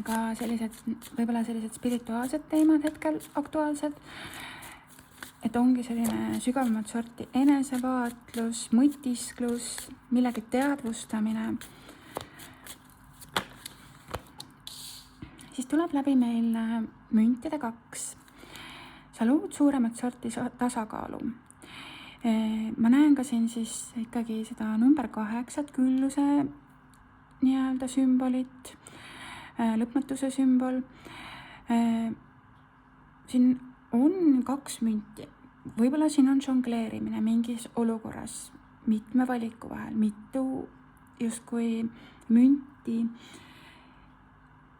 ka sellised, võib-olla sellised spirituaalsed teemad hetkel aktuaalsed, et ongi selline sügavamat sorti enesevaatlus, mõtisklus, millegi teadvustamine. Siis tuleb läbi meil müntide 2. Sa lood suuremat sorti tasakaalu. Ma näen ka siin siis ikkagi seda number 8 külluse nii-öelda sümbolit, lõpmatuse sümbol. Siin on 2 münti. Võib-olla siin on žongleerimine mingis olukorras, mitme valiku vahel, mitu justkui münti.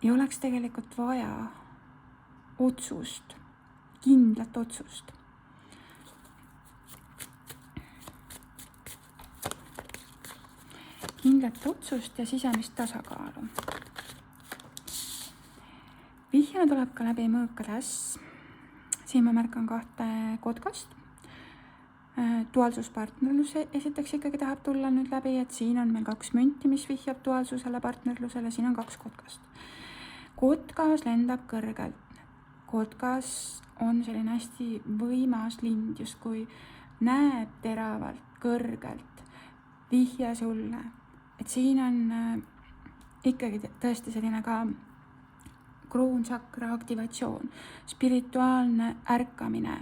Ja oleks tegelikult vaja otsust, kindlat otsust. Kindlat otsust ja sisemist tasakaalu. Vihjana tuleb ka läbi mõõkades. Siin ma märkan 2 kotkast. Duaalsuspartnerlus esiteks ikkagi tahab tulla nüüd läbi, et siin on meil 2 münti, mis vihjab duaalsusele, partnerlusele, siin on 2 kotkast. Kotkas lendab kõrgelt. Kotkas on selline hästi võimas lind, justkui näeb teravalt, kõrgelt, vihje sulle. Et siin on ikkagi tõesti selline ka kroonsakra aktivatsioon, spirituaalne ärkamine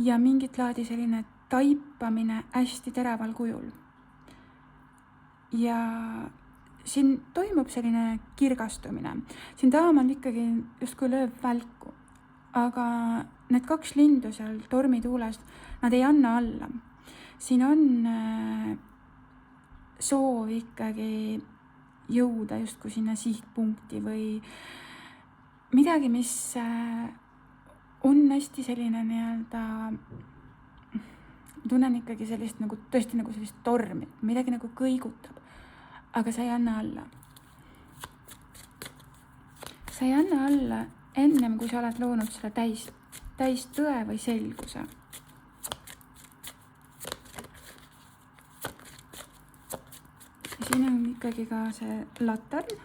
ja mingit laadi selline taipamine hästi teraval kujul. Ja siin toimub selline kirgastumine. Siin taamal ikkagi justkui lööb välku, aga need 2 lindu seal tormituules, nad ei anna alla. Siin on soov ikkagi jõuda justkui sinna sihtpunkti või midagi, mis on hästi selline nii-öelda, tunnen ikkagi sellist nagu tõesti nagu sellist tormi, midagi nagu kõigutab, aga sa ei anna alla. Sa ei anna alla ennem, kui sa oled loonud selle täis tõe või selguse. Ja siin on ikkagi ka see latarn,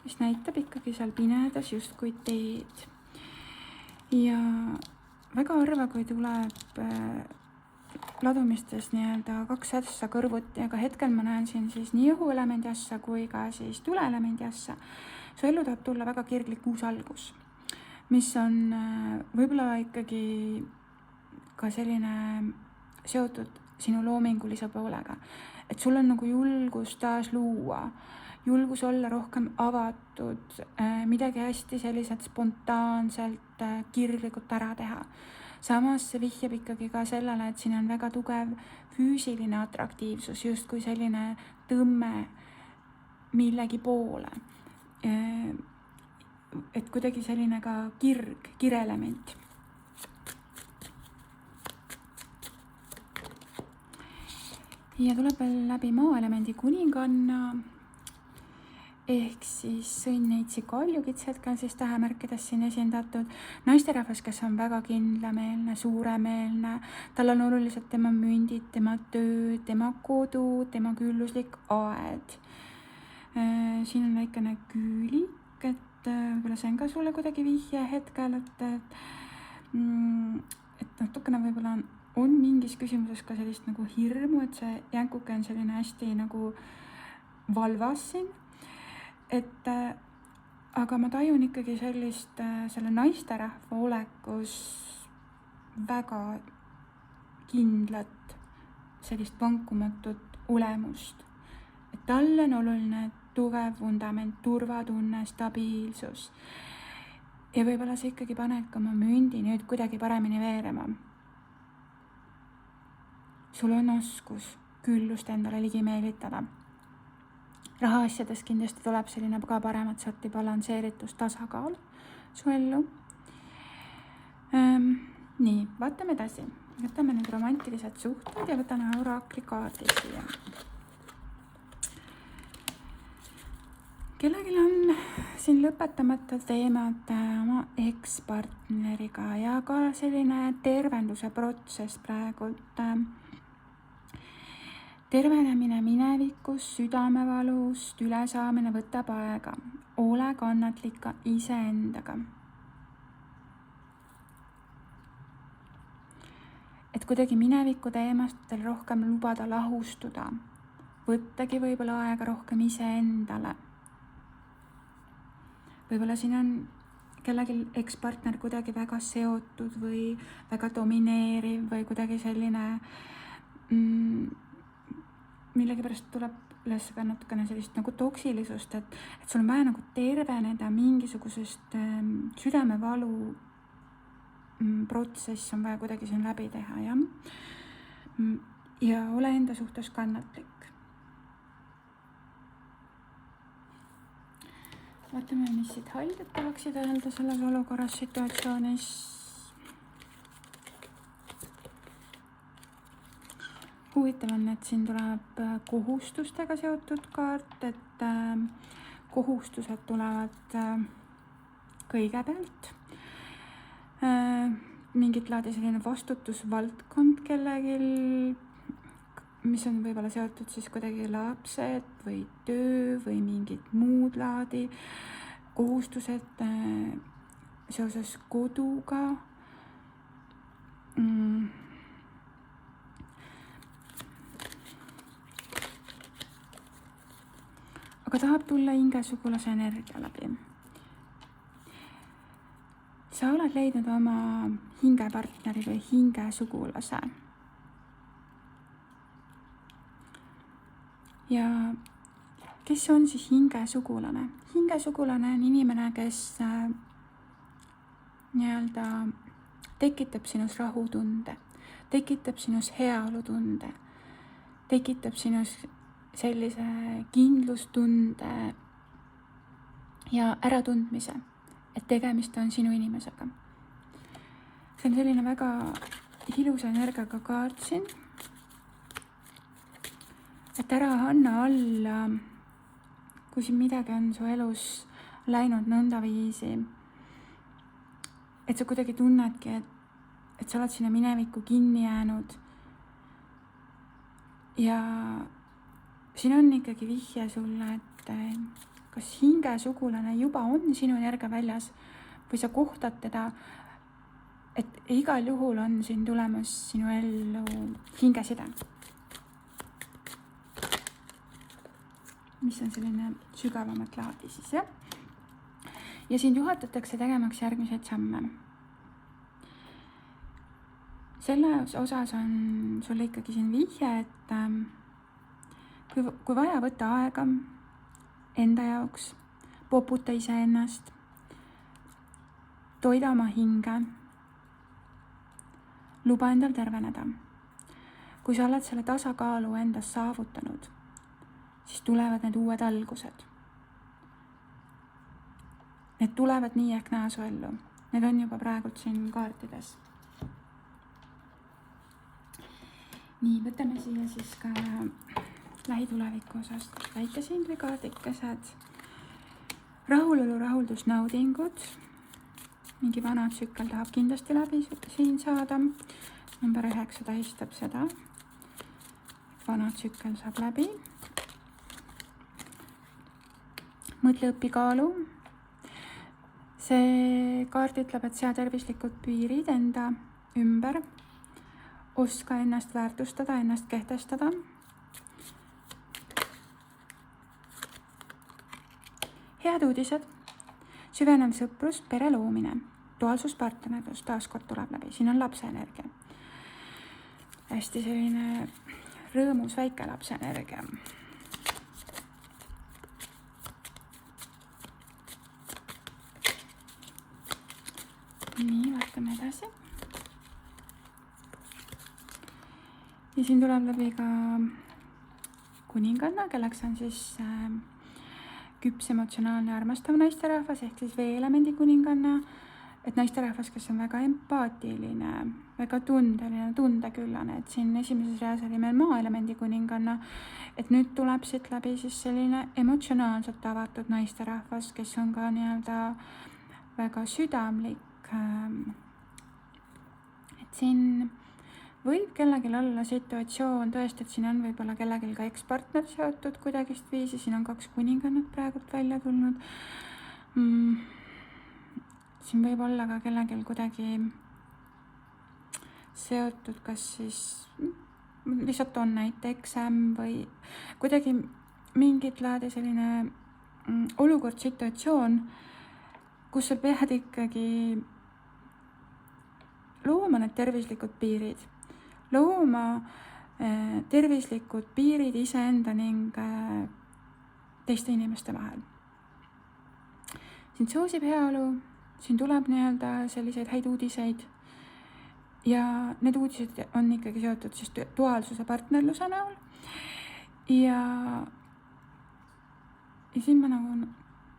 mis näitab ikkagi seal pimedas justkui teed. Ja väga harva, kui tuleb ladumistes nii-öelda 2 asja kõrvuti, aga hetkel ma näen siin siis nii õhuelemendi asja kui ka siis tuleelemendi asja. Su ellu tahab tulla väga kirglik uus algus, mis on võib-olla ikkagi ka selline seotud sinu loomingulise poolega. Et sul on nagu julgus taas luua, julgus olla rohkem avatud, midagi hästi sellised spontaanselt kirglikult ära teha. Samas see vihjab ikkagi ka sellele, et siin on väga tugev füüsiline atraktiivsus, justkui selline tõmme millegi poole. Et kuidagi selline ka kirelement. Ja tuleb veel läbi maaelemendi kuninganna, ehk siis sõnneitsi kaljukits hetkel siis tähemärkides siin esindatud. Naisterahvas, kes on väga kindlameelne, suuremeelne, tal on oluliselt tema mündid, tema töö, tema kodu, tema külluslik aed. Siin on väikene küülik, et võib-olla see on ka sulle kuidagi vihje hetkel, et natukene võib-olla on mingis küsimuses ka sellist nagu hirmu, et see jänkuke on selline hästi nagu valvas siin. Aga ma tajun ikkagi sellist selle naisterahva olekus väga kindlat, sellist vankumatut olemust. Et talle on oluline tugev vundament, turvatunne, stabiilsus. Ja võib-olla see ikkagi paneb ka oma mündi nüüd kuidagi paremini veerema. Sul on oskus küllust endale ligi meelitada. Rahaasjades kindlasti tuleb selline ka paremat sorti balansseeritus, tasakaal su ellu. Nii, vaatame edasi. Võtame nüüd romantilised suhted ja võtame oraakli kaardi siia. Kellelgi on siin lõpetamata teemad oma ekspartneriga ja ka selline tervenduse protsess praegult. Tervenemine minevikus, südamevalust, ülesaamine võtab aega. Ole kannatlik ka iseendaga. Et kuidagi mineviku teemastel rohkem lubada lahustuda. Võttagi võib-olla aega rohkem iseendale. Võib-olla siin on kellelgi ekspartner kuidagi väga seotud või väga domineeriv või kuidagi selline millegipärast tuleb üles ka natukene sellist nagu toksilisust, et sul on vaja nagu terveneda mingisugusest südamevalu protsess on vaja kuidagi siin läbi teha, jah? Ja ole enda suhtes kannatlik. Vaatame, mis siit haldjad tahaksid öelda selles olukorras situatsioonis. Huvitav on, et siin tuleb kohustustega seotud kaart, et kohustused tulevad kõigepealt. Mingit laadi selline vastutusvaldkond kellegil, mis on võib-olla seotud siis kuidagi lapsed või töö või mingid muud laadi kohustused seoses koduga. Aga tahab tulla hingesugulase energia läbi. Sa oled leidnud oma hingepartneri või hingesugulase. Ja kes on siis hingesugulane? Hingesugulane on inimene, kes nii-öelda tekitab sinus rahutunde, tekitab sinus heaolutunde, tekitab sinus sellise kindlustunde ja äratundmise, et tegemist on sinu inimesega. See on selline väga ilusa energiaga kaart siin. Et ära anna alla, kui siin midagi on su elus läinud nõnda viisi, et sa kuidagi tunnedki, et sa oled sinna minevikku kinni jäänud. Ja siin on ikkagi vihje sulle, et kas hingesugulane juba on sinu energia väljas või sa kohtad teda, et igal juhul on siin tulemas sinu ellu hingeside, mis on selline sügavamat laadi siis, jah. Ja sind juhatatakse tegemaks järgmiseid samme. Selles osas on sulle ikkagi siin vihje, et kui vaja, võtta aega enda jaoks, poputa iseennast, toida oma hinge, luba endal terveneda. Kui sa oled selle tasakaalu endas saavutanud, siis tulevad need uued algused. Need tulevad nii ehk naa su ellu. Need on juba praegult siin kaartides. Nii, võtame siia siis ka lähituleviku osast väikesed või kaardikesed. Rahulolu, rahuldus, naudingud. Mingi vana tsükkel tahab kindlasti läbi siin saada. Number 9 tähistab seda. Vana tsükkel saab läbi. Mõtle, õpi, kaalu. See kaart ütleb, et sea tervislikud piirid enda ümber. Oska ennast väärtustada, ennast kehtestada. Head uudised. Süvenev sõprus, pere loomine. Duaalsuspartnerlus taaskord tuleb läbi. Siin on lapse energia. Hästi selline rõõmus väike lapse energia. Nii, vaatame edasi. Ja siin tuleb läbi ka kuninganna, kelleks on siis küps, emotsionaalne, armastav naisterahvas, ehk siis veeelemendi kuninganna, et naisterahvas, kes on väga empaatiline, väga tundeline, tundeküllane, et siin esimeses reas oli meil maaelemendi kuninganna, et nüüd tuleb siit läbi siis selline emotsionaalselt avatud naisterahvas, kes on ka nii-öelda väga südamlik, et siin võib kellelgi olla situatsioon tõesti, et siin on võib-olla kellelgi ka ekspartner seotud kuidagist viisi, siin on 2 kuningannat praegult välja tulnud. Siin võib olla ka kellelgi kuidagi seotud, kas siis lihtsalt on näite eksam või kuidagi mingit laadi selline olukord, situatsioon, kus sa pead ikkagi looma need tervislikud piirid. Looma tervislikud piirid iseenda ning teiste inimeste vahel. Siin soosib heaolu, siin tuleb nii-öelda selliseid häid uudiseid ja need uudised on ikkagi seotud siis duaalsuse partnerluse näol. Ja siin ma nagu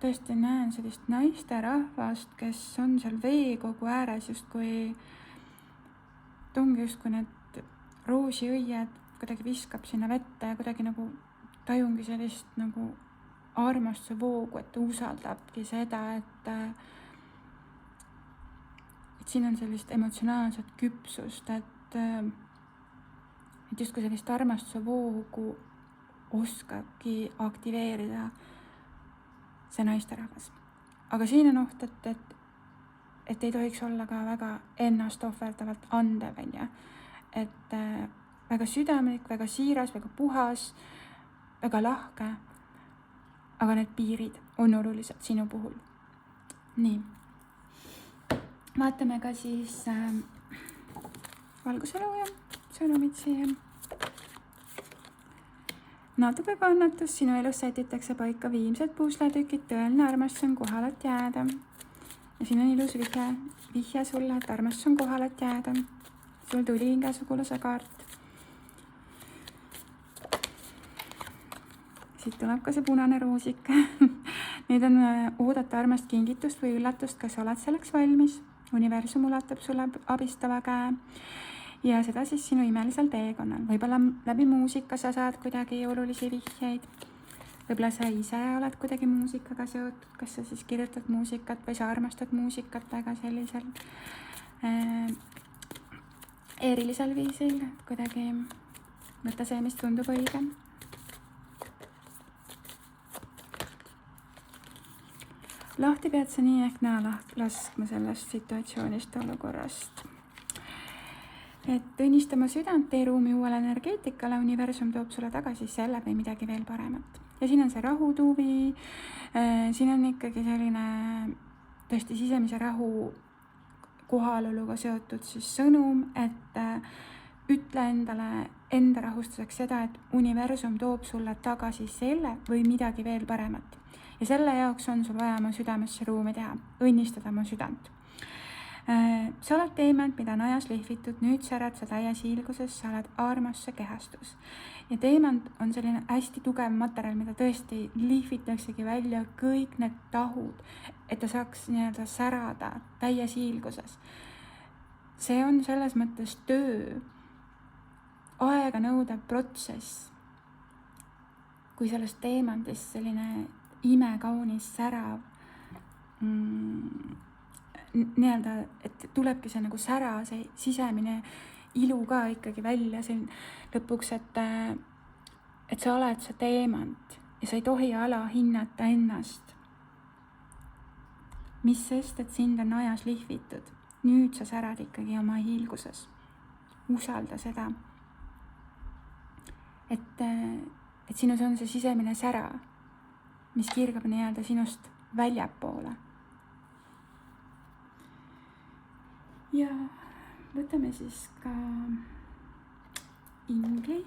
tõesti näen sellist naisterahvast, kes on seal veekogu ääres justkui need roosiõied kuidagi viskab sinna vette ja kuidagi nagu tajungi sellist nagu armastuse voogu, et ta usaldabki seda, et siin on sellist emotsionaalset küpsust, et justkui sellist armastuse voogu oskabki aktiveerida see naisterahvas. Aga siin on oht, et ei tohiks olla ka väga ennast ohverdavalt andev, et väga südamlik, väga siiras, väga puhas, väga lahke, aga need piirid on olulised sinu puhul. Nii, vaatame ka siis valguselooja sõnumid siia. Natuke kannatus, sinu elus sätitakse paika viimsed puusletükid, tõeline armastus on kohal, et jääda. Ja siin on ilus vihje sulle, et armastus on kohal, et jääda. Sul tuli hingesugulase kaart. Siit tuleb ka see punane roosik. Nüüd on oodata armast kingitust või üllatust, kas oled selleks valmis. Universum ulatab sulle abistava käe. Ja seda siis sinu imelisel teekonnal. Võib-olla läbi muusika sa saad kuidagi olulisi vihjeid. Võib-olla sa ise oled kuidagi muusikaga seotud, kas sa siis kirjutad muusikat või sa armastad muusikat väga sellisel erilisel viisil, kuidagi võtta see, mis tundub õige. lahti pead sa nii ehk naa laskma sellest situatsioonist, olukorrast. Et tunnistama südant, tee ruumi uuele energeetikale, universum toob sulle tagasi selle või midagi veel paremat. Ja siin on see rahutuvi, siin on ikkagi selline tõesti sisemise rahu kohaloluga seotud siis sõnum, et ütle endale enda rahustuseks seda, et universum toob sulle tagasi selle või midagi veel paremat. Ja selle jaoks on sul vaja oma südamesse ruumi teha, õnnistada oma südant. Sa oled teemant, mida on ajas lihvitud, nüüd särad sa täies hiilguses, sa oled armastuse kehastus. Ja teemant on selline hästi tugev materjal, mida tõesti lihvitaksegi välja kõik need tahud, et ta saaks nii-öelda särada täies hiilguses. See on selles mõttes töö, aega nõudev protsess, kui sellest teemantist selline imekaunis särav nii-öelda, et tulebki see nagu sära, see sisemine ilu ka ikkagi välja siin lõpuks, et sa oled see teemant ja sa ei tohi alahinnata ennast. Mis sest, et sind on ajas lihvitud. Nüüd sa särad ikkagi oma hiilguses. Usalda seda, et sinus on see sisemine sära, mis kirgab nii-öelda sinust väljapoole. Ja võtame siis ka ingli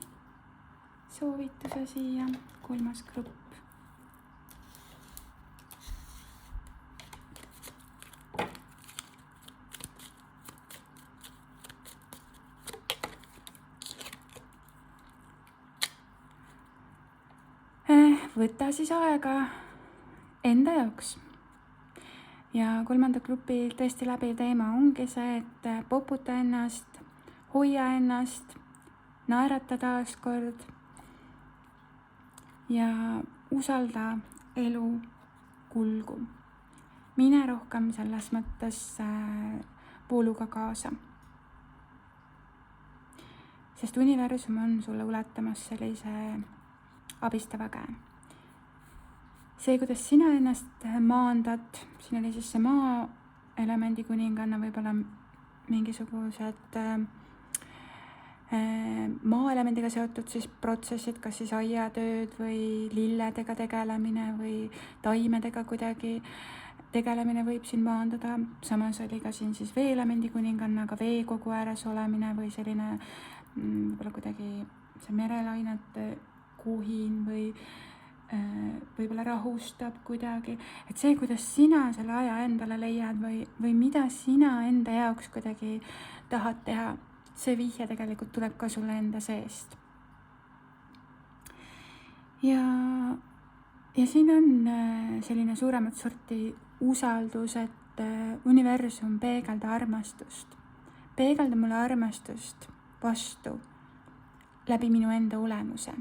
soovituse siia, 3. grupp. Võta siis aega enda jaoks. Ja 3. grupi tõesti läbiv teema ongi see, et poputa ennast, hoia ennast, naerata taas kord ja usalda elu kulgu. Mine rohkem selles mõttes vooluga kaasa. Sest universum on sulle uletamas sellise abistava käe. See, kuidas sina ennast maandad, siin oli siis see maa elemendi kuninganna, võib-olla mingisugused maa elemendiga seotud siis protsessid, kas siis aiatööd või lilledega tegelemine või taimedega kuidagi tegelemine võib siin maandada. Samas oli ka siin siis vee elemendi kuningannaga veekogu ääres olemine või selline võib-olla kuidagi see merelainete kuhin või võib-olla rahustab kuidagi, et see, kuidas sina selle aja endale leiad või mida sina enda jaoks kuidagi tahad teha, see vihje tegelikult tuleb ka sulle enda seest. Ja siin on selline suuremat sorti usaldus, et universum peegelda armastust. Peegelda mulle armastust vastu läbi minu enda olemuse.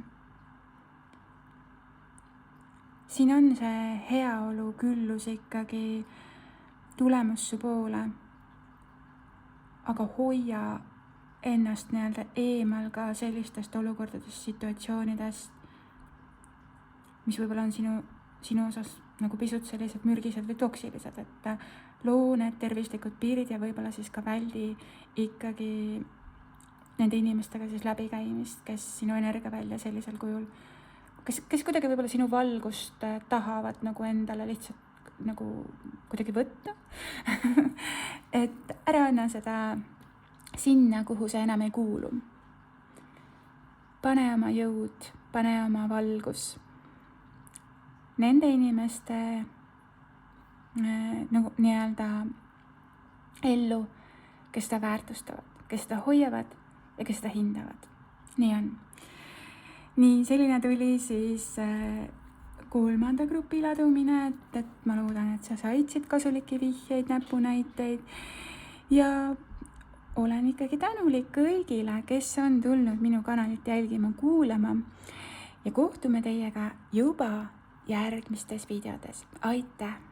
Siin on see heaolu küllus ikkagi tulemus su poole, aga hoia ennast nii-öelda eemal ka sellistest olukordadest, situatsioonidest, mis võib-olla on sinu osas nagu pisut sellised mürgised või toksilised, et loo need tervislikud piirid ja võib-olla siis ka väldi ikkagi nende inimestega siis läbikäimist, kes sinu energia välja sellisel kujul, kes kuidagi võib-olla sinu valgust tahavad nagu endale lihtsalt nagu kuidagi võtta. Et ära anna seda sinna, kuhu see enam ei kuulu. Pane oma jõud, pane oma valgus nende inimeste nagu nii-öelda ellu, kes seda väärtustavad, kes seda hoiavad ja kes seda hindavad. Nii on. Nii, selline tuli siis 3. grupi ladumine, et ma loodan, et sa said kasulikke vihjeid, näpunäiteid ja olen ikkagi tänulik kõigile, kes on tulnud minu kanalit jälgima, kuulama ja kohtume teiega juba järgmistes videodes. Aitäh!